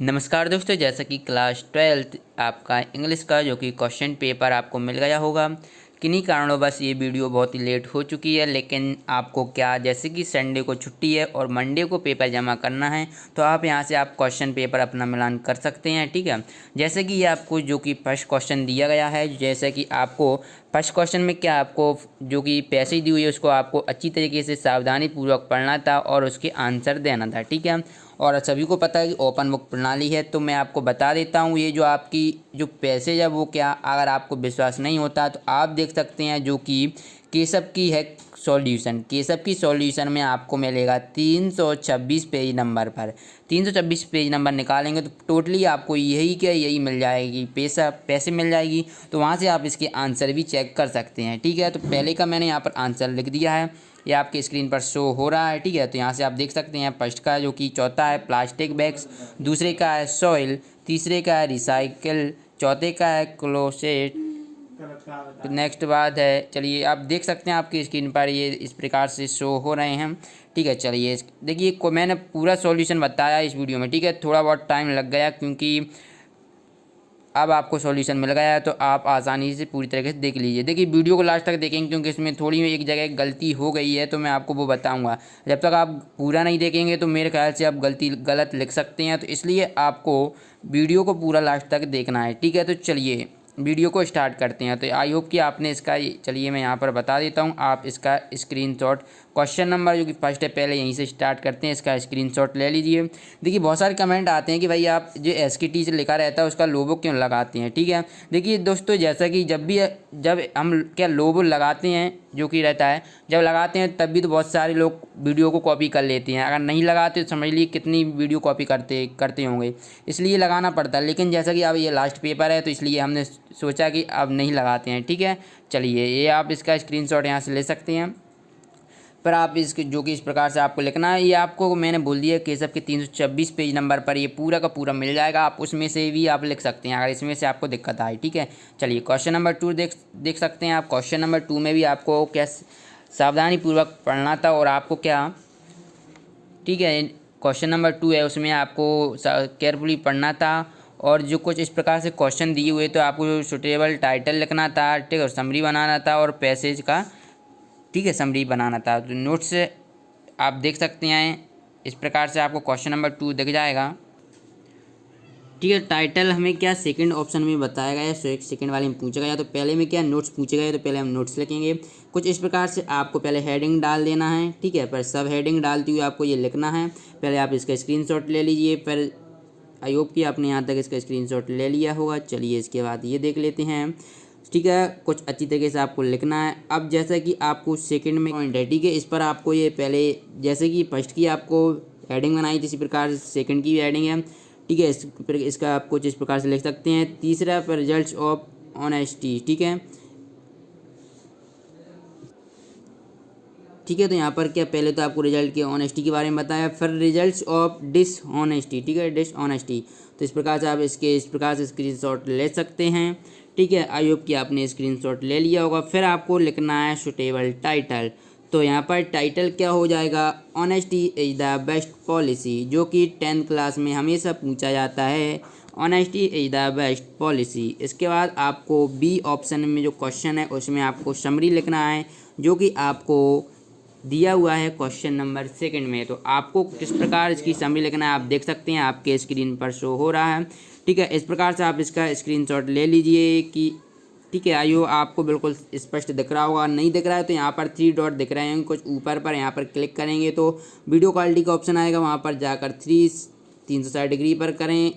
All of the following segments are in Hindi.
नमस्कार दोस्तों, जैसा कि क्लास 12th आपका इंग्लिश का जो कि क्वेश्चन पेपर आपको मिल गया होगा। किन्हीं कारणों बस ये वीडियो बहुत ही लेट हो चुकी है, लेकिन आपको क्या, जैसे कि संडे को छुट्टी है और मंडे को पेपर जमा करना है, तो आप यहाँ से आप क्वेश्चन पेपर अपना मिलान कर सकते हैं। ठीक है, जैसे कि ये आपको जो कि फर्स्ट क्वेश्चन दिया गया है, जैसे कि आपको फर्स्ट क्वेश्चन में क्या आपको जो कि पैसे दी हुई है उसको आपको अच्छी तरीके से सावधानी पूर्वक पढ़ना था और उसके आंसर देना था। ठीक है, और सभी को पता है कि ओपन बुक प्रणाली है, तो मैं आपको बता देता हूँ ये जो आपकी जो पैसेज है वो क्या, अगर आपको विश्वास नहीं होता तो आप देख सकते हैं जो कि केशव की है सॉल्यूशन। केशव की सॉल्यूशन में आपको मिलेगा 326 पेज नंबर पर। 326 पेज नंबर निकालेंगे तो टोटली आपको यही मिल जाएगी, पैसे मिल जाएगी। तो वहाँ से आप इसके आंसर भी चेक कर सकते हैं। ठीक है, तो पहले का मैंने यहाँ पर आंसर लिख दिया है, ये आपके स्क्रीन पर शो हो रहा है। ठीक है, तो यहाँ से आप देख सकते हैं फर्स्ट का जो कि चौथा है प्लास्टिक बैग्स, दूसरे का है सॉइल, तीसरे का है रिसाइकिल, चौथे का है क्लोसेट। नेक्स्ट बात है, चलिए आप देख सकते हैं आपकी स्क्रीन पर ये इस प्रकार से शो हो रहे हैं। ठीक है, चलिए देखिए को मैंने पूरा सॉल्यूशन बताया इस वीडियो में। ठीक है, थोड़ा बहुत टाइम लग गया क्योंकि अब आपको सॉल्यूशन मिल गया है, तो आप आसानी से पूरी तरीके से देख लीजिए। देखिए वीडियो को लास्ट तक देखेंगे क्योंकि इसमें थोड़ी एक जगह गलती हो गई है, तो मैं आपको वो बताऊंगा। जब तक आप पूरा नहीं देखेंगे तो मेरे ख्याल से आप गलत लिख सकते हैं, तो इसलिए आपको वीडियो को पूरा लास्ट तक देखना है। ठीक है, तो चलिए वीडियो को स्टार्ट करते हैं। तो आई होप कि आपने इसका, चलिए मैं यहाँ पर बता देता हूँ, आप इसका स्क्रीनशॉट क्वेश्चन नंबर जो कि फर्स्ट है पहले यहीं से स्टार्ट करते हैं, इसका स्क्रीनशॉट ले लीजिए। देखिए बहुत सारे कमेंट आते हैं कि भाई आप जो SKT से लिखा रहता है उसका लोगो क्यों लगाते हैं। ठीक है, देखिए दोस्तों, जैसा कि जब हम क्या लोगो लगाते हैं जो कि रहता है, जब लगाते हैं तब भी तो बहुत सारे लोग वीडियो को कॉपी कर लेते हैं। अगर नहीं लगाते तो समझ लीजिए कितनी वीडियो कॉपी करते होंगे, इसलिए लगाना पड़ता है। लेकिन जैसा कि अब ये लास्ट पेपर है तो इसलिए हमने सोचा कि अब नहीं लगाते हैं। ठीक है, चलिए ये आप इसका स्क्रीनशॉट यहाँ से ले सकते हैं। पर आप इसके जो कि इस प्रकार से आपको लिखना है, ये आपको मैंने बोल दिया केशव के 326 पेज नंबर पर ये पूरा का पूरा मिल जाएगा। आप उसमें से भी आप लिख सकते हैं अगर इसमें से आपको दिक्कत आए। ठीक है, चलिए क्वेश्चन नंबर 2 देख सकते हैं आप। क्वेश्चन नंबर 2 में भी आपको क्या सावधानी पूर्वक पढ़ना था और आपको क्या, ठीक है, क्वेश्चन नंबर 2 है उसमें आपको केयरफुली पढ़ना था और जो कुछ इस प्रकार से क्वेश्चन दिए हुए तो आपको सुटेबल टाइटल लिखना था। ठीक है, और समरी बनाना था और पैसेज का, ठीक है, समरी बनाना था। तो नोट्स आप देख सकते हैं इस प्रकार से आपको क्वेश्चन नंबर 2 दिख जाएगा। ठीक है, टाइटल हमें क्या सेकंड ऑप्शन में बताया गया है, सेकंड वाले में पूछा गया, तो पहले में क्या नोट्स पूछे गए, तो पहले हम नोट्स लिखेंगे। कुछ इस प्रकार से आपको पहले हेडिंग डाल देना है। ठीक है, पर सब हेडिंग डालते हुए आपको ये लिखना है। पहले आप इसका स्क्रीनशॉट ले लीजिए। पर आई होप कि आपने यहाँ तक इसका स्क्रीनशॉट ले लिया होगा। चलिए इसके बाद ये देख लेते हैं। ठीक है, कुछ अच्छी तरीके से आपको लिखना है। अब जैसा कि आपको सेकंड में पॉइंट है, ठीक है, इस पर आपको ये पहले जैसे कि फर्स्ट की आपको हेडिंग बनाई थी इसी प्रकार से सेकंड की भी हेडिंग है। ठीक है, इसका आप कुछ इस प्रकार से लिख सकते हैं। तीसरा पर रिजल्ट्स ऑफ ऑनेस्टी। ठीक है, ठीक है, तो यहाँ पर क्या पहले तो आपको रिजल्ट के ऑनेस्टी के बारे में बताया, फिर रिजल्ट्स ऑफ डिसऑनेस्टी। ठीक है, डिसऑनेस्टी, तो इस प्रकार से आप इस प्रकार से स्क्रीनशॉट ले सकते हैं। ठीक है, आई होप कि आपने स्क्रीनशॉट ले लिया होगा। फिर आपको लिखना है सुटेबल टाइटल। तो यहाँ पर टाइटल क्या हो जाएगा, honesty is the best policy, जो कि 10th क्लास में हमेशा पूछा जाता है। Honesty is the best policy. इसके बाद आपको बी ऑप्शन में जो क्वेश्चन है उसमें आपको समरी लिखना है, जो कि आपको दिया हुआ है क्वेश्चन नंबर सेकंड में। तो आपको किस प्रकार इसकी समरी लिखना है आप देख सकते हैं, आपके स्क्रीन पर शो हो रहा है। ठीक है, इस प्रकार से आप इसका स्क्रीनशॉट ले लीजिए कि, ठीक है, आइयो आपको बिल्कुल स्पष्ट दिख रहा होगा। नहीं दिख रहा है तो यहाँ पर 3 डॉट दिख रहे हैं कुछ ऊपर पर, यहाँ पर क्लिक करेंगे तो वीडियो क्वालिटी का ऑप्शन आएगा, वहाँ पर जाकर 360 डिग्री पर करें,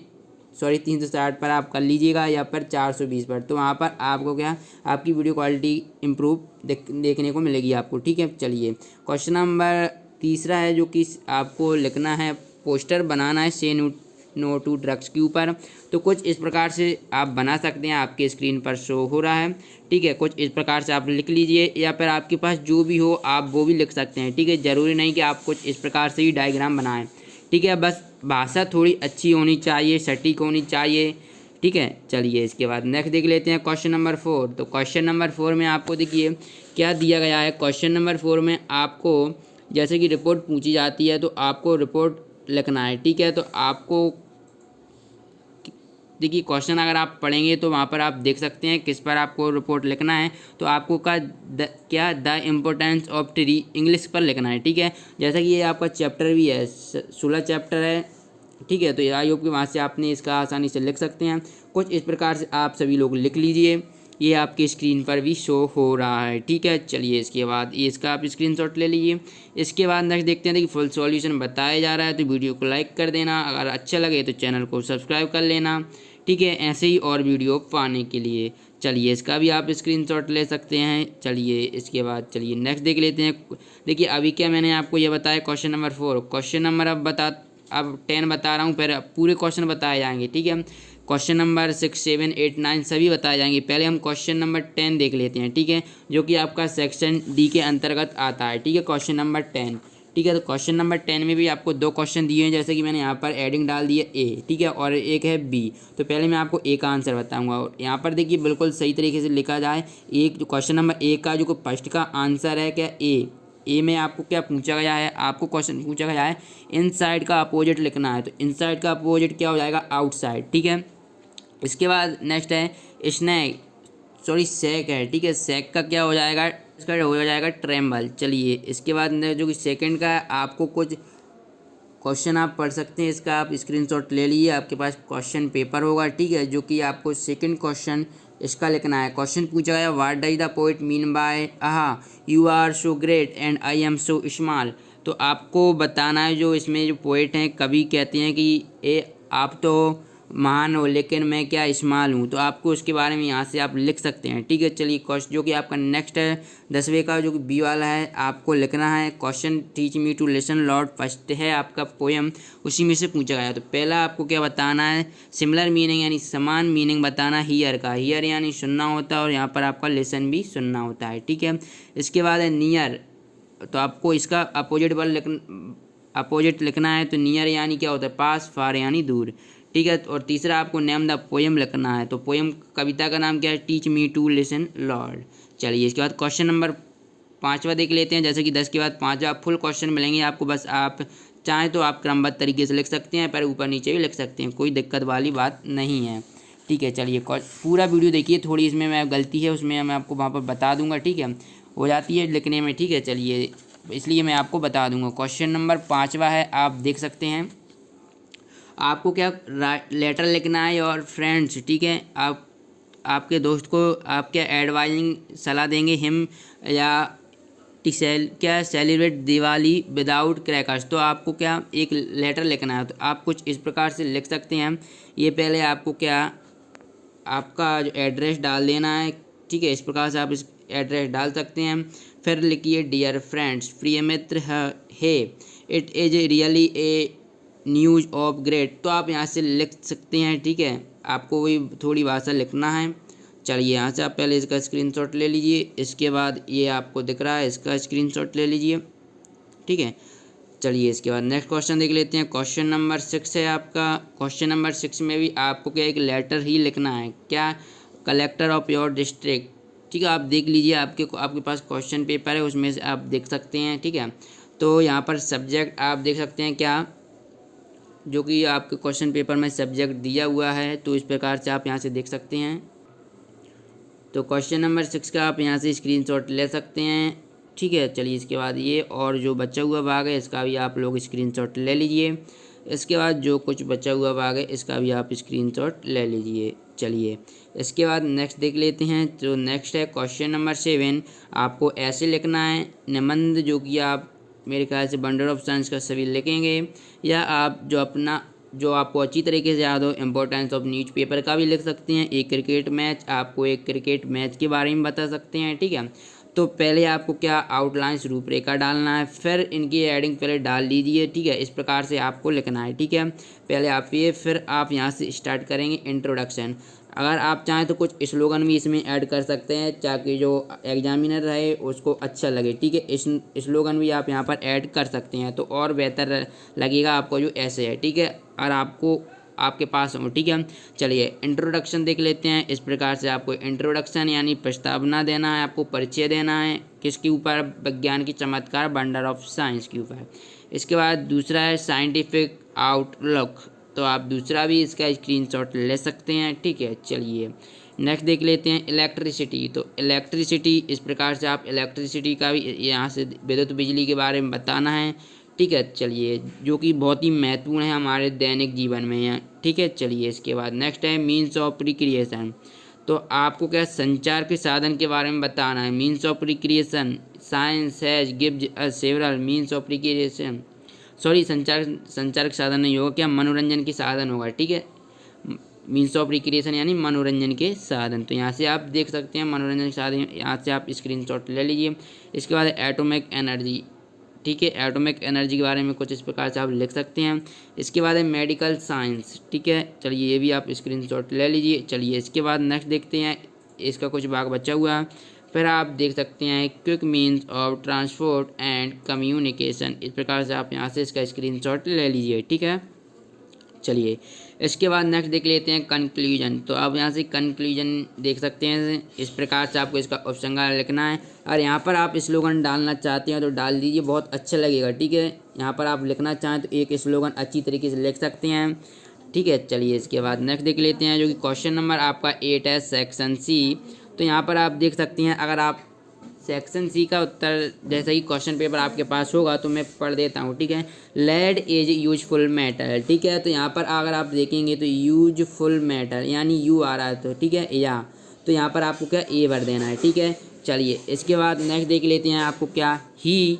सॉरी 360 पर आप कर लीजिएगा या फिर 420 पर, तो वहाँ पर आपको क्या आपकी वीडियो क्वालिटी इम्प्रूव देखने को मिलेगी आपको। ठीक है, चलिए क्वेश्चन नंबर तीसरा है जो कि आपको लिखना है, पोस्टर बनाना है से नो टू ड्रग्स के ऊपर। तो कुछ इस प्रकार से आप बना सकते हैं, आपके स्क्रीन पर शो हो रहा है। ठीक है, कुछ इस प्रकार से आप लिख लीजिए या फिर आपके पास जो भी हो आप वो भी लिख सकते हैं। ठीक है, ज़रूरी नहीं कि आप कुछ इस प्रकार से ही डायग्राम बनाएं। ठीक है, बस भाषा थोड़ी अच्छी होनी चाहिए, सटीक होनी चाहिए। ठीक है, चलिए इसके बाद नेक्स्ट देख लेते हैं क्वेश्चन नंबर 4। तो क्वेश्चन नंबर 4 में आपको देखिए क्या दिया गया है। क्वेश्चन नंबर 4 में आपको जैसे कि रिपोर्ट पूछी जाती है तो आपको रिपोर्ट लिखना है। ठीक है, तो आपको देखिए क्वेश्चन अगर आप पढ़ेंगे तो वहाँ पर आप देख सकते हैं किस पर आपको रिपोर्ट लिखना है। तो आपको the importance of tree English पर लिखना है, ठीक है। जैसा कि ये आपका चैप्टर भी है, 16 चैप्टर है, ठीक है। तो आई होप कि वहाँ से आपने इसका आसानी से लिख सकते हैं। कुछ इस प्रकार से आप सभी लोग लिख लीजिए, ये आपकी स्क्रीन पर भी शो हो रहा है, ठीक है। चलिए इसके बाद ये इसका आप स्क्रीनशॉट ले लीजिए। इसके बाद नेक्स्ट देखते हैं कि फुल सॉल्यूशन बताया जा रहा है, तो वीडियो को लाइक कर देना, अगर अच्छा लगे तो चैनल को सब्सक्राइब कर लेना, ठीक है, ऐसे ही और वीडियो पाने के लिए। चलिए इसका भी आप स्क्रीनशॉट ले सकते हैं। चलिए इसके बाद चलिए नेक्स्ट देख लेते हैं। देखिए अभी क्या मैंने आपको ये बताया क्वेश्चन नंबर 4, क्वेश्चन नंबर अब 10 बता रहा हूँ, फिर पूरे क्वेश्चन बताए जाएंगे, ठीक है। क्वेश्चन नंबर 6, 7, 8, 9 सभी बताए जाएंगे। पहले हम क्वेश्चन नंबर 10 देख लेते हैं, ठीक है, जो कि आपका सेक्शन डी के अंतर्गत आता है, ठीक है। क्वेश्चन नंबर 10, ठीक है। तो क्वेश्चन नंबर 10 में भी आपको 2 क्वेश्चन दिए हैं, जैसे कि मैंने यहाँ पर एडिंग डाल दिया ए, ठीक है, और एक है बी। तो पहले मैं आपको ए का आंसर बताऊंगा, और यहाँ पर देखिए बिल्कुल सही तरीके से लिखा जाए। एक जो क्वेश्चन नंबर ए का जो फर्स्ट का आंसर है क्या ए में आपको क्या पूछा गया है, आपको क्वेश्चन पूछा गया है इनसाइड का अपोजिट लिखना है। तो इनसाइड का अपोजिट क्या हो जाएगा, आउटसाइड, ठीक है। इसके बाद नेक्स्ट है सैक है, ठीक है, सैक का क्या हो जाएगा, इसका हो जाएगा ट्रेम्बल। चलिए इसके बाद जो कि सेकंड का है, आपको कुछ क्वेश्चन आप पढ़ सकते हैं, इसका आप स्क्रीनशॉट ले लीजिए, आपके पास क्वेश्चन पेपर होगा, ठीक है, जो कि आपको सेकंड क्वेश्चन इसका लिखना है। क्वेश्चन पूछा गया what does the poet mean by aha you are so great and I am so small. तो आपको बताना है जो इसमें जो पोएट हैं, कवि कहते हैं कि आप तो महान हो लेकिन मैं क्या स्मॉल हूँ। तो आपको उसके बारे में यहाँ से आप लिख सकते हैं, ठीक है। चलिए क्वेश्चन जो कि आपका नेक्स्ट है 10वें का जो कि बी वाला है, आपको लिखना है question teach me to listen lord. First है आपका पोएम, उसी में से पूछा गया। तो पहला आपको क्या बताना है, सिमिलर मीनिंग यानी समान मीनिंग बताना हियर का, हियर यानी सुनना होता है, और यहाँ पर आपका लिसन भी सुनना होता है, ठीक है। इसके बाद है नियर, तो आपको इसका अपोजिट लिखना है। तो नियर यानी क्या होता है, पास, फार यानी दूर, ठीक है। और तीसरा आपको नेम द पोएम लिखना है। तो पोएम कविता का नाम क्या है, teach me to listen lord. चलिए इसके बाद क्वेश्चन नंबर 5वां देख लेते हैं। जैसे कि 10 के बाद 5वां फुल क्वेश्चन मिलेंगे आपको, बस आप चाहें तो आप क्रमबद्ध तरीके से लिख सकते हैं, पर ऊपर नीचे भी लिख सकते हैं, कोई दिक्कत वाली बात नहीं है, ठीक है। चलिए पूरा वीडियो देखिए, थोड़ी इसमें मैं गलती है उसमें मैं आपको वहाँ पर बता दूंगा, ठीक है, हो जाती है लिखने में, ठीक है। चलिए इसलिए मैं आपको बता दूंगा। क्वेश्चन नंबर 5वां है, आप देख सकते हैं, आपको क्या लेटर लिखना है और फ्रेंड्स, ठीक है, आप आपके दोस्त को आप क्या एडवाइजिंग सलाह देंगे हिम या सेलिब्रेट दिवाली विदाउट क्रैकर्स। तो आपको क्या एक लेटर लिखना है। तो आप कुछ इस प्रकार से लिख सकते हैं। ये पहले आपको क्या आपका जो एड्रेस डाल देना है, ठीक है, इस प्रकार से आप इस एड्रेस डाल सकते हैं। फिर लिखिए डियर फ्रेंड्स, प्रिय मित्र है, it is really a news of great. तो आप यहाँ से लिख सकते हैं, ठीक है, आपको वही थोड़ी भाषा लिखना है। चलिए यहाँ से आप पहले इसका स्क्रीनशॉट ले लीजिए। इसके बाद ये आपको दिख रहा है, इसका स्क्रीनशॉट ले लीजिए, ठीक है। चलिए इसके बाद नेक्स्ट क्वेश्चन देख लेते हैं। क्वेश्चन नंबर 6 है आपका। क्वेश्चन नंबर 6 में भी आपको क्या एक लेटर ही लिखना है, क्या कलेक्टर ऑफ योर डिस्ट्रिक्ट, ठीक है। आप देख लीजिए, आपके पास क्वेश्चन पेपर है, उसमें से आप देख सकते हैं, ठीक है। तो यहाँ पर सब्जेक्ट आप देख सकते हैं क्या, जो कि आपके क्वेश्चन पेपर में सब्जेक्ट दिया हुआ है। तो इस प्रकार से आप यहाँ से देख सकते हैं। तो क्वेश्चन नंबर 6 का आप यहाँ से स्क्रीनशॉट ले सकते हैं, ठीक है। चलिए इसके बाद ये और जो बचा हुआ भाग है इसका भी आप लोग स्क्रीनशॉट ले लीजिए। इसके बाद जो कुछ बचा हुआ भाग है इसका भी आप स्क्रीनशॉट ले लीजिए। चलिए इसके बाद नेक्स्ट देख लेते हैं। तो नेक्स्ट है क्वेश्चन नंबर 7, आपको ऐसे लिखना है निबंध, जो कि आप मेरे ख्याल से बंडल ऑफ साइंस का सभी लिखेंगे, या आप जो आपको अच्छी तरीके से याद हो इम्पोर्टेंस ऑफ न्यूज़पेपर का भी लिख सकते हैं। एक क्रिकेट मैच, आपको एक क्रिकेट मैच के बारे में बता सकते हैं, ठीक है। तो पहले आपको क्या आउटलाइंस रूपरेखा डालना है, फिर इनकी हेडिंग पहले डाल लीजिए, ठीक है, इस प्रकार से आपको लिखना है, ठीक है। पहले आप ये, फिर आप यहाँ से स्टार्ट करेंगे इंट्रोडक्शन। अगर आप चाहें तो कुछ स्लोगन भी इसमें ऐड कर सकते हैं, ताकि जो एग्जामिनर रहे उसको अच्छा लगे, ठीक है। इस स्लोगन भी आप यहाँ पर ऐड कर सकते हैं, तो और बेहतर लगेगा आपको जो ऐसे है, ठीक है, और आपको आपके पास हो, ठीक है। चलिए इंट्रोडक्शन देख लेते हैं। इस प्रकार से आपको इंट्रोडक्शन यानी प्रस्तावना देना है, आपको परिचय देना है, किसके ऊपर, विज्ञान की चमत्कार बंडर ऑफ साइंस के ऊपर। इसके बाद दूसरा है साइंटिफिक आउटलुक, तो आप दूसरा भी इसका स्क्रीनशॉट ले सकते हैं। ठीक है, चलिए नेक्स्ट देख लेते हैं इलेक्ट्रिसिटी। तो इलेक्ट्रिसिटी इस प्रकार से आप इलेक्ट्रिसिटी का भी यहाँ से विद्युत बिजली के बारे में बताना है। ठीक है, चलिए जो कि बहुत ही महत्वपूर्ण है हमारे दैनिक जीवन में है। ठीक है, चलिए इसके बाद नेक्स्ट है मीन्स ऑफ रिक्रिएशन। तो आपको क्या संचार के साधन के बारे में बताना है। Means of recreation, science has gives us several means of recreation. Sorry, संचार के साधन नहीं होगा, क्या मनोरंजन के साधन होगा। ठीक है, मीन्स ऑफ रिक्रिएशन यानी मनोरंजन के साधन। तो यहाँ से आप देख सकते हैं मनोरंजन के साधन, यहाँ से आप स्क्रीनशॉट ले लीजिए। इसके बाद एटॉमिक एनर्जी। ठीक है, एटॉमिक एनर्जी के बारे में कुछ इस प्रकार से आप लिख सकते हैं। इसके बाद है मेडिकल साइंस। ठीक है, चलिए ये भी आप स्क्रीनशॉट ले लीजिए। चलिए इसके बाद नेक्स्ट देखते हैं, इसका कुछ भाग बचा हुआ है। फिर आप देख सकते हैं quick means of transport and communication. इस प्रकार से आप यहाँ से इसका स्क्रीनशॉट ले लीजिए। ठीक है, चलिए इसके बाद नेक्स्ट देख लेते हैं कंक्लूजन। तो आप यहाँ से कंक्लूजन देख सकते हैं। इस प्रकार से आपको इसका उपसंहार लिखना है और यहाँ पर आप स्लोगन डालना चाहते हैं तो डाल दीजिए, बहुत अच्छा लगेगा। ठीक है, यहाँ पर आप लिखना चाहें तो एक स्लोगन अच्छी तरीके से लिख सकते हैं। ठीक है, चलिए इसके बाद नेक्स्ट देख लेते हैं जो कि क्वेश्चन नंबर आपका 8 है, सेक्शन सी। तो यहाँ पर आप देख सकते हैं, अगर आप सेक्शन सी का उत्तर जैसा ही क्वेश्चन पेपर आपके पास होगा तो मैं पढ़ देता हूँ। ठीक है, लेड इज यूजफुल मैटर। ठीक है, तो यहाँ पर अगर आप देखेंगे तो यूजफुल मैटर यानी यू आ रहा है, तो ठीक है या, तो यहाँ पर आपको क्या ए भर देना है। ठीक है, चलिए इसके बाद नेक्स्ट देख लेते हैं आपको क्या, ही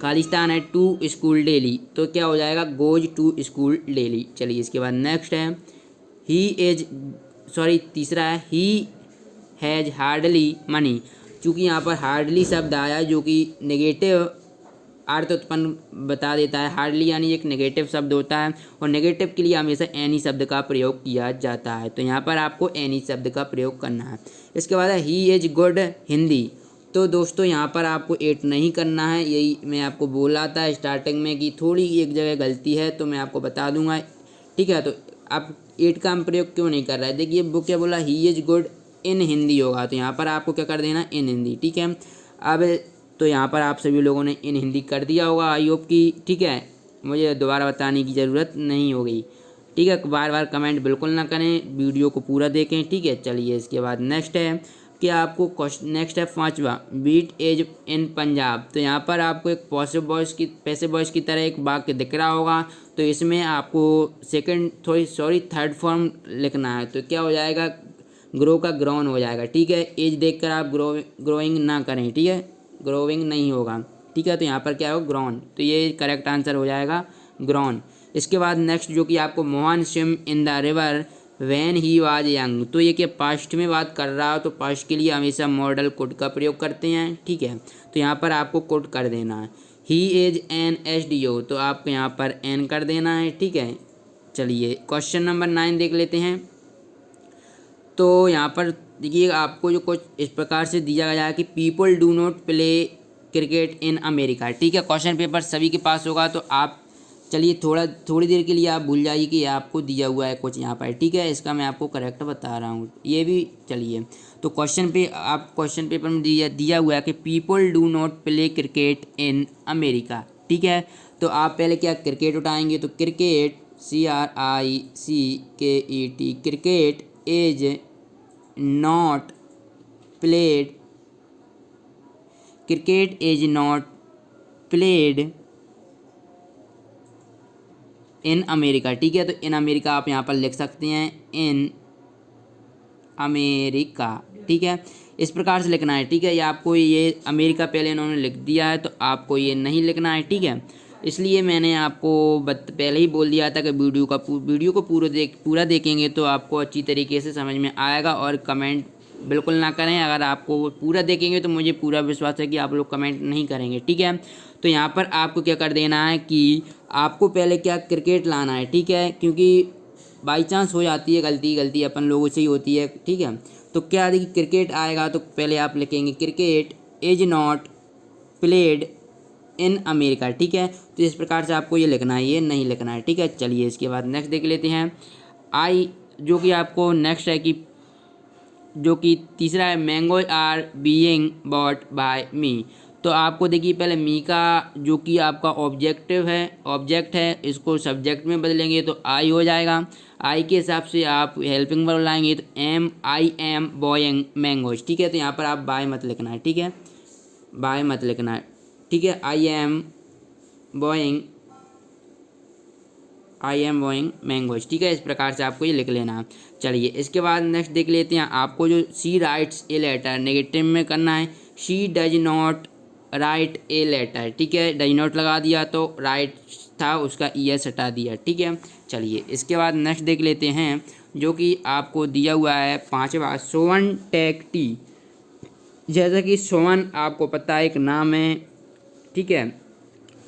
खालिस्तान है टू स्कूल डेली, तो क्या हो जाएगा गोज टू स्कूल डेली। चलिए इसके बाद नेक्स्ट है ही इज, सॉरी तीसरा है ही हैज़ हार्डली मनी। चूँकि यहाँ पर हार्डली शब्द आया है जो कि नेगेटिव अर्थ उत्पन्न बता देता है। हार्डली यानी एक नेगेटिव शब्द होता है और नेगेटिव के लिए हमेशा एनी शब्द का प्रयोग किया जाता है, तो यहाँ पर आपको एनी शब्द का प्रयोग करना है। इसके बाद है ही इज गुड हिंदी। तो दोस्तों यहाँ पर आपको 8 नहीं करना है, यही मैं आपको बोला था स्टार्टिंग में कि थोड़ी एक जगह गलती है तो मैं आपको बता दूंगा। ठीक है, तो आप 8 का हम प्रयोग क्यों नहीं कर रहा है, देखिए बुक क्या बोला, he is good in Hindi होगा, तो यहाँ पर आपको क्या कर देना, इन हिंदी। ठीक है, अब तो यहाँ पर आप सभी लोगों ने इन हिंदी कर दिया होगा आई होप की। ठीक है, मुझे दोबारा बताने की ज़रूरत नहीं हो गई। ठीक है, बार बार कमेंट बिल्कुल ना करें, वीडियो को पूरा देखें। ठीक है, चलिए इसके बाद नेक्स्ट है कि आपको क्वेश्चन, नेक्स्ट है 5वां, बीट एज इन पंजाब। तो यहाँ पर आपको एक पैसिव वॉइस की तरह एक वाक्य दिख रहा होगा, तो इसमें आपको थर्ड फॉर्म लिखना है। तो क्या हो जाएगा, ग्रो का ग्रोन हो जाएगा। ठीक है, एज देखकर आप ग्रोइंग ना करें। ठीक है, ग्रोविंग नहीं होगा। ठीक है, तो यहाँ पर क्या होगा, ग्रोन, तो ये करेक्ट आंसर हो जाएगा ग्रोन। इसके बाद नेक्स्ट जो कि आपको Mohan swim in the river when he was young. तो ये क्या पास्ट में बात कर रहा हो, तो पास्ट के लिए हमेशा मॉडल कुड का प्रयोग करते हैं। ठीक है, तो यहाँ पर आपको कुड कर देना है। ही इज एन SDO, तो आपको यहाँ पर एन कर देना है। ठीक है, चलिए क्वेश्चन नंबर 9 देख लेते हैं। तो यहाँ पर देखिए आपको जो कुछ इस प्रकार से दिया गया है कि people do not play cricket in America. ठीक है, क्वेश्चन पेपर सभी के पास होगा, तो आप चलिए थोड़ी देर के लिए आप भूल जाइए कि आपको दिया हुआ है कुछ यहाँ पर। ठीक है, इसका मैं आपको करेक्ट बता रहा हूँ ये भी। चलिए तो क्वेश्चन पेपर में दिया हुआ है कि people do not play cricket in America. ठीक है, तो आप पहले क्या क्रिकेट उठाएंगे, तो cricket CRICKET cricket is not played in America. ठीक है, तो इन अमेरिका आप यहाँ पर लिख सकते हैं, इन अमेरिका। ठीक है, इस प्रकार से लिखना है। ठीक है, या आपको ये अमेरिका पहले इन्होंने लिख दिया है तो आपको ये नहीं लिखना है। ठीक है, इसलिए मैंने आपको पहले ही बोल दिया था कि वीडियो को पूरा देखेंगे तो आपको अच्छी तरीके से समझ में आएगा। और कमेंट बिल्कुल ना करें, अगर आपको पूरा देखेंगे तो मुझे पूरा विश्वास है कि आप लोग कमेंट नहीं करेंगे। ठीक है, तो यहाँ पर आपको क्या कर देना है कि आपको पहले क्या क्रिकेट लाना है। ठीक है, क्योंकि बाई चांस हो जाती है गलती अपन लोगों से ही होती है। ठीक है, तो क्या देखिए क्रिकेट आएगा तो पहले आप लिखेंगे cricket is not played in America. ठीक है, तो इस प्रकार से आपको ये लिखना है, ये नहीं लिखना है। ठीक है, चलिए इसके बाद नेक्स्ट देख लेते हैं। जो कि आपको नेक्स्ट है कि जो कि तीसरा है mangoes are being bought by me. तो आपको देखिए पहले मी का जो कि आपका ऑब्जेक्ट है इसको सब्जेक्ट में बदलेंगे तो आई हो जाएगा। आई के हिसाब से आप हेल्पिंग वर्ब लाएंगे तो आई एम बॉइंग मैंगोज, ठीक है। तो यहाँ पर आप बाय मत लिखना है, ठीक है, बाय मत लिखना है, ठीक है। आई एम बॉइंग मैंगोज, ठीक है। इस प्रकार से आपको ये लिख लेना है। चलिए इसके बाद नेक्स्ट देख लेते हैं। आपको जो she writes a letter negative में करना है, she does not write a letter, ठीक है। डज नॉट लगा दिया तो राइट था उसका ईएस हटा दिया, ठीक है। चलिए इसके बाद नेक्स्ट देख लेते हैं जो कि आपको दिया हुआ है पाँचवा, सोवन टेक टी। जैसा कि सोवन आपको पता है एक नाम है, ठीक है,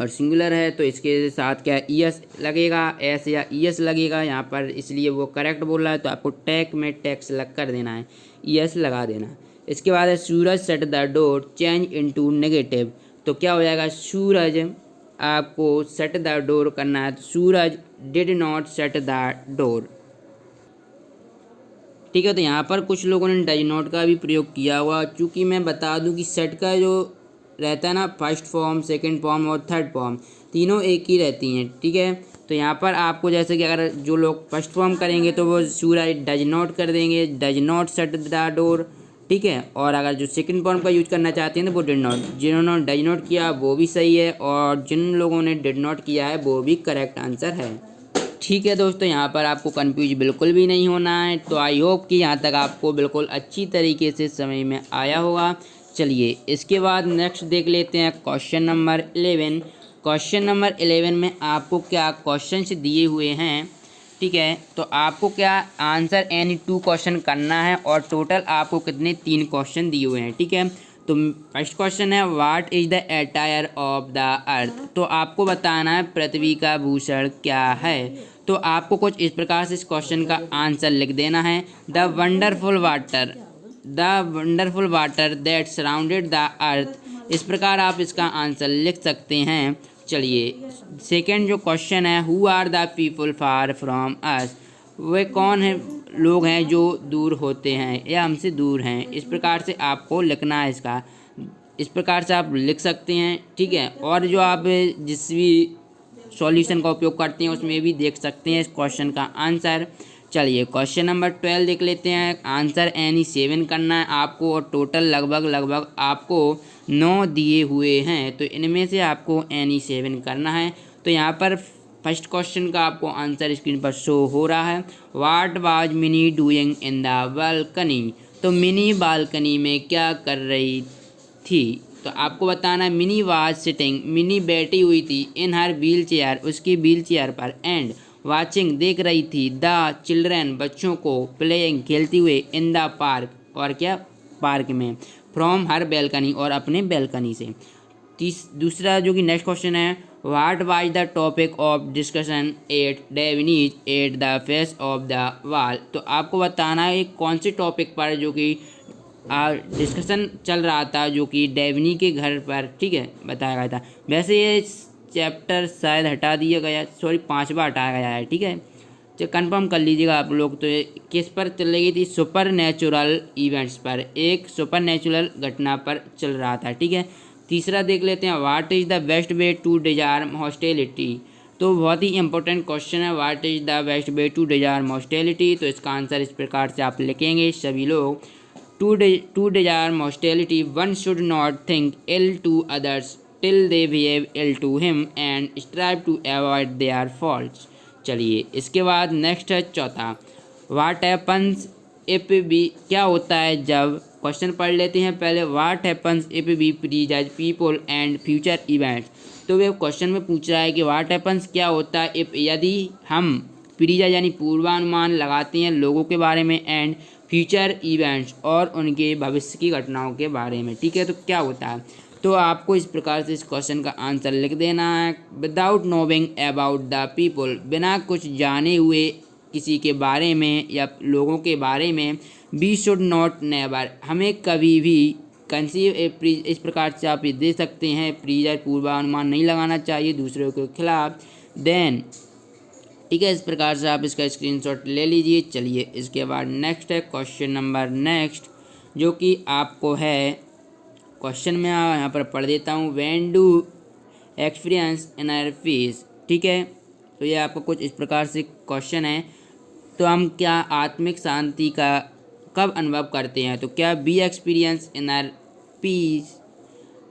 और सिंगुलर है तो इसके साथ क्या ईएस लगेगा, एस या ईएस लगेगा यहाँ पर, इसलिए वो करेक्ट बोल रहा है। तो आपको टैक में टैक्स लग कर देना है, ईएस लगा देना है। इसके बाद है Suraj set the door change into negative. तो क्या हो जाएगा, सूरज आपको सेट द डोर करना है तो Suraj did not set the door, ठीक है। तो यहाँ पर कुछ लोगों ने डज नॉट का भी प्रयोग किया हुआ। चूँकि मैं बता दूँ कि सेट का जो रहता है ना, फर्स्ट फॉर्म, सेकंड फॉर्म और थर्ड फॉर्म तीनों एक ही रहती हैं, ठीक है। तो यहाँ पर आपको जैसे कि अगर जो लोग फर्स्ट फॉर्म करेंगे तो वो सूरज डज नॉट कर देंगे, does not set the door, ठीक है। और अगर जो सेकंड फॉर्म का यूज करना चाहते हैं तो वो डिड नॉट। जिन्होंने डज नॉट किया वो भी सही है और जिन लोगों ने डिड नॉट किया है वो भी करेक्ट आंसर है, ठीक है। दोस्तों यहाँ पर आपको कंफ्यूज बिल्कुल भी नहीं होना है। तो आई होप कि यहाँ तक आपको बिल्कुल अच्छी तरीके से समझ में आया होगा। चलिए इसके बाद नेक्स्ट देख लेते हैं क्वेश्चन नंबर 11। क्वेश्चन नंबर 11 में आपको क्या क्वेश्चंस दिए हुए हैं, ठीक है। तो आपको क्या आंसर एनी 2 क्वेश्चन करना है और टोटल आपको कितने 3 क्वेश्चन दिए हुए हैं, ठीक है। तो फर्स्ट क्वेश्चन है what is the attire of the earth. तो आपको बताना है पृथ्वी का भूषण क्या है। तो आपको कुछ इस प्रकार से इस क्वेश्चन का आंसर लिख देना है, the wonderful water that surrounded the earth. इस प्रकार आप इसका आंसर लिख सकते हैं। चलिए सेकंड जो क्वेश्चन है, who are the people far from us. वे कौन है लोग हैं जो दूर होते हैं या हमसे दूर हैं। इस प्रकार से आपको लिखना है इसका, इस प्रकार से आप लिख सकते हैं, ठीक है। और जो आप जिस भी सॉल्यूशन का उपयोग करते हैं उसमें भी देख सकते हैं इस क्वेश्चन का आंसर। चलिए क्वेश्चन नंबर 12 देख लेते हैं। आंसर एनी 7 करना है आपको और टोटल लगभग आपको 9 दिए हुए हैं। तो इनमें से आपको एनी 7 करना है। तो यहाँ पर फर्स्ट क्वेश्चन का आपको आंसर स्क्रीन पर शो हो रहा है, what was mini doing in the balcony. तो मिनी बालकनी में क्या कर रही थी। तो आपको बताना है मिनी वाज सिटिंग, मिनी बैठी हुई थी, इन हर व्हील चेयर, उसकी व्हील चेयर पर, एंड वाचिंग देख रही थी, द चिल्ड्रेन बच्चों को, प्लेइंग खेलती हुए, इन द पार्क और क्या पार्क में, फ्रॉम हर बैल्कनी और अपने बैल्कनी से। दूसरा जो कि नेक्स्ट क्वेश्चन है, what was the topic of discussion at Devinies at the face of the wall. तो आपको बताना है कौन से टॉपिक पर जो कि डिस्कशन चल रहा था जो कि डेवनी के घर पर, ठीक है, बताया गया था। वैसे ये चैप्टर शायद हटा दिया गया, सॉरी 5वां हटाया गया है, ठीक है। तो कंफर्म कर लीजिएगा आप लोग। तो ये किस पर चल रही थी, सुपर नेचुरल इवेंट्स पर, एक सुपर नेचुरल घटना पर चल रहा था, ठीक है। तीसरा देख लेते हैं, what is the best way to disarm hostility. तो बहुत ही इंपॉर्टेंट क्वेश्चन है, what is the best way to disarm hostility. तो इसका आंसर इस प्रकार से आप लिखेंगे सभी लोग, to disarm hostility one should not think ill to others till they behave ill to him and strive to avoid their faults. चलिए इसके बाद नेक्स्ट है चौथा, व्हाट हैपन्स इफ बी। क्या होता है जब, क्वेश्चन पढ़ लेते हैं पहले, what happens if we prejudge people and future events. तो वे क्वेश्चन में पूछ रहा है कि व्हाट हैपन्स क्या होता है इफ, यदि हम प्रीजज यानी पूर्वानुमान लगाते हैं लोगों के बारे में, एंड फ्यूचर इवेंट्स और उनके भविष्य की घटनाओं के बारे में, ठीक है। तो क्या होता है, तो आपको इस प्रकार से इस क्वेश्चन का आंसर लिख देना है, विदाउट नोविंग अबाउट द पीपल, बिना कुछ जाने हुए किसी के बारे में या लोगों के बारे में, वी शुड नॉट नेवर, हमें कभी भी, कंसीव इस प्रकार से आप दे सकते हैं, प्रीजर पूर्वानुमान नहीं लगाना चाहिए दूसरों के खिलाफ, देन, ठीक है। इस प्रकार से आप इसका स्क्रीनशॉट ले लीजिए। चलिए इसके बाद नेक्स्ट है क्वेश्चन नंबर नेक्स्ट, जो कि आपको है क्वेश्चन मैं यहाँ पर पढ़ देता हूँ। When do experience inner piece, ठीक है। तो ये आपको कुछ इस प्रकार से क्वेश्चन है। तो हम क्या आत्मिक शांति का कब अनुभव करते हैं? तो क्या we experience inner peace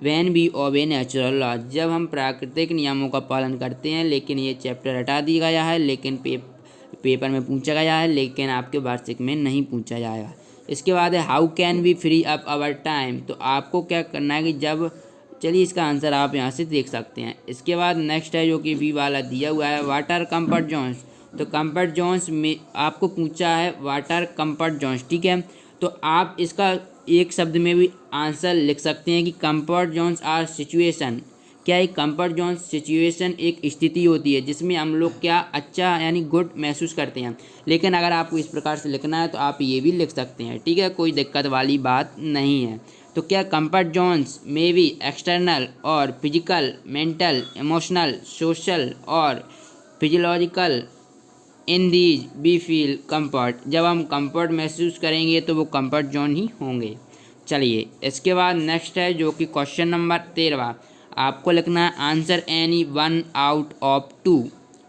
when we obey natural law, जब हम प्राकृतिक नियमों का पालन करते हैं। लेकिन ये चैप्टर हटा दिया गया है, लेकिन पेपर में पूछा गया है, लेकिन आपके वार्षिक में नहीं पूछा जाएगा। इसके बाद है how can we free up our time. तो आपको क्या करना है कि जब, चलिए इसका आंसर आप यहाँ से देख सकते हैं। इसके बाद नेक्स्ट है जो कि वी वाला दिया हुआ है, वाटर कंफर्ट जोन्स। तो कंफर्ट जोन्स में आपको पूछा है वाटर कंफर्ट जोन्स, ठीक है। तो आप इसका एक शब्द में भी आंसर लिख सकते हैं कि कंफर्ट जोन्स आर सिचुएशन। क्या एक कंफर्ट जोन सिचुएशन एक स्थिति होती है जिसमें हम लोग क्या अच्छा यानी गुड महसूस करते हैं। लेकिन अगर आपको इस प्रकार से लिखना है तो आप ये भी लिख सकते हैं, ठीक है, कोई दिक्कत वाली बात नहीं है। तो क्या कंफर्ट जोन्स में भी एक्सटर्नल और फिजिकल, मेंटल, इमोशनल, सोशल और physiological in these we feel comfort. जब हम कंफर्ट महसूस करेंगे तो वो कंफर्ट जोन ही होंगे। चलिए इसके बाद नेक्स्ट है जो कि क्वेश्चन नंबर 13। आपको लिखना है answer any one out of two,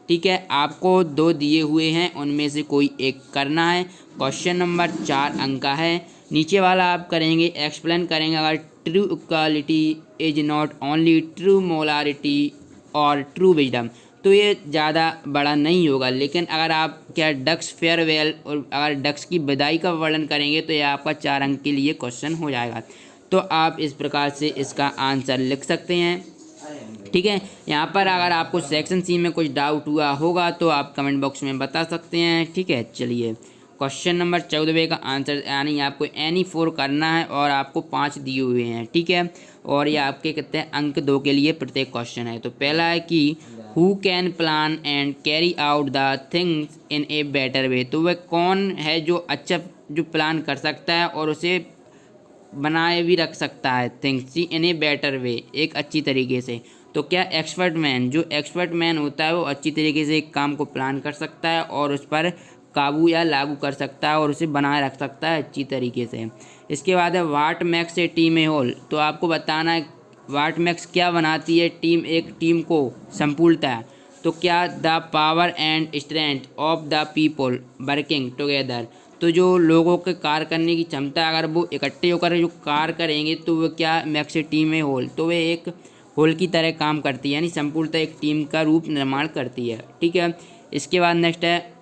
ठीक है। आपको 2 दिए हुए हैं, उनमें से कोई एक करना है। क्वेश्चन नंबर 4 अंक का है। नीचे वाला आप करेंगे, एक्सप्लेन करेंगे अगर true equality is not only true molarity और ट्रू विजडम। तो ये ज़्यादा बड़ा नहीं होगा, लेकिन अगर आप क्या डक्स फेयरवेल और अगर डक्स की विदाई का वर्णन करेंगे तो यह आपका 4 अंक के लिए क्वेश्चन हो जाएगा। तो आप इस प्रकार से इसका आंसर लिख सकते हैं, ठीक है। यहाँ पर अगर आपको सेक्शन सी में कुछ डाउट हुआ होगा तो आप कमेंट बॉक्स में बता सकते हैं, ठीक है। चलिए क्वेश्चन नंबर 14 का आंसर यानी आपको एनी 4 करना है और आपको 5 दिए हुए हैं, ठीक है। और ये आपके कितने अंक 2 के लिए प्रत्येक क्वेश्चन है। तो पहला है कि who can plan and carry out the things in a better way. तो वह कौन है जो अच्छा जो प्लान कर सकता है और उसे बनाए भी रख सकता है things in a better way, एक अच्छी तरीके से। तो क्या एक्सपर्ट मैन, जो एक्सपर्ट मैन होता है वो अच्छी तरीके से एक काम को प्लान कर सकता है और उस पर काबू या लागू कर सकता है और उसे बनाए रख सकता है अच्छी तरीके से। इसके बाद है what makes a team a whole. तो आपको बताना है व्हाट मेक्स क्या बनाती है टीम, एक टीम को संपूर्णता। तो क्या the power and strength of the people working together. तो जो लोगों के कार्य करने की क्षमता, अगर वो इकट्ठे होकर जो कार्य करेंगे तो वो क्या makes a team a whole. तो वे एक होल की तरह काम करती है, यानी संपूर्णता एक टीम का रूप निर्माण करती है, ठीक है। इसके बाद नेक्स्ट है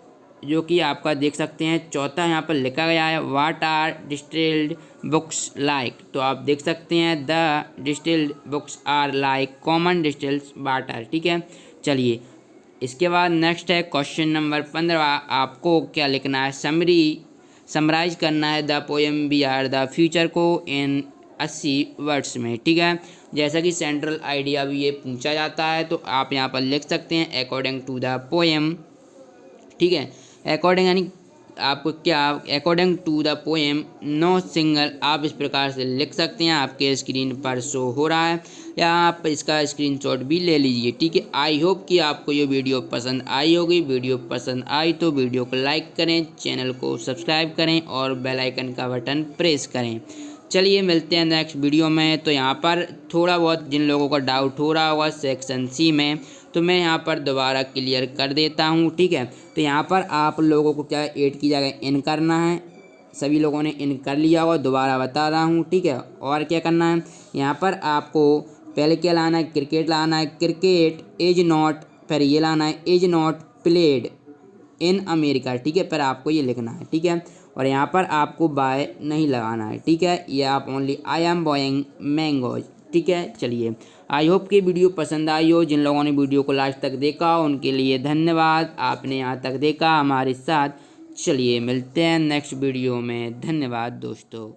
जो कि आपका देख सकते हैं 4 यहाँ पर लिखा गया है what are distilled books like. तो आप देख सकते हैं the distilled books are like common distilled water, ठीक है। चलिए इसके बाद नेक्स्ट है क्वेश्चन नंबर 15। आपको क्या लिखना है, समराइज करना है the poem we are the future को इन 80 वर्ड्स में, ठीक है। जैसा कि सेंट्रल आइडिया भी ये पूछा जाता है तो आप यहाँ पर लिख सकते हैं अकॉर्डिंग टू द पोएम, ठीक है। अकॉर्डिंग यानी आपको क्या, according to the poem no single, आप इस प्रकार से लिख सकते हैं। आपके स्क्रीन पर शो हो रहा है या आप इसका स्क्रीनशॉट भी ले लीजिए, ठीक है। आई होप कि आपको ये वीडियो पसंद आई होगी। वीडियो पसंद आई तो वीडियो को लाइक करें, चैनल को सब्सक्राइब करें और बेल आइकन का बटन प्रेस करें। चलिए मिलते हैं नेक्स्ट वीडियो में। तो यहाँ पर थोड़ा बहुत जिन लोगों का डाउट हो रहा होगा सेक्शन सी में, तो मैं यहाँ पर दोबारा क्लियर कर देता हूँ, ठीक है। तो यहाँ पर आप लोगों को क्या 8 की जगह इन करना है, सभी लोगों ने इन कर लिया होगा, दोबारा बता रहा हूँ, ठीक है। और क्या करना है, यहाँ पर आपको पहले क्या लाना है, क्रिकेट लाना है, क्रिकेट इज नॉट, फिर ये लाना है is not played in America, ठीक है। फिर आपको ये लिखना है, ठीक है। और यहाँ पर आपको बाय नहीं लगाना है, ठीक है। ये आप only I am Boeing mangoes, ठीक है। चलिए आई होप कि वीडियो पसंद आई हो। जिन लोगों ने वीडियो को लास्ट तक देखा उनके लिए धन्यवाद, आपने यहाँ तक देखा हमारे साथ। चलिए मिलते हैं नेक्स्ट वीडियो में, धन्यवाद दोस्तों।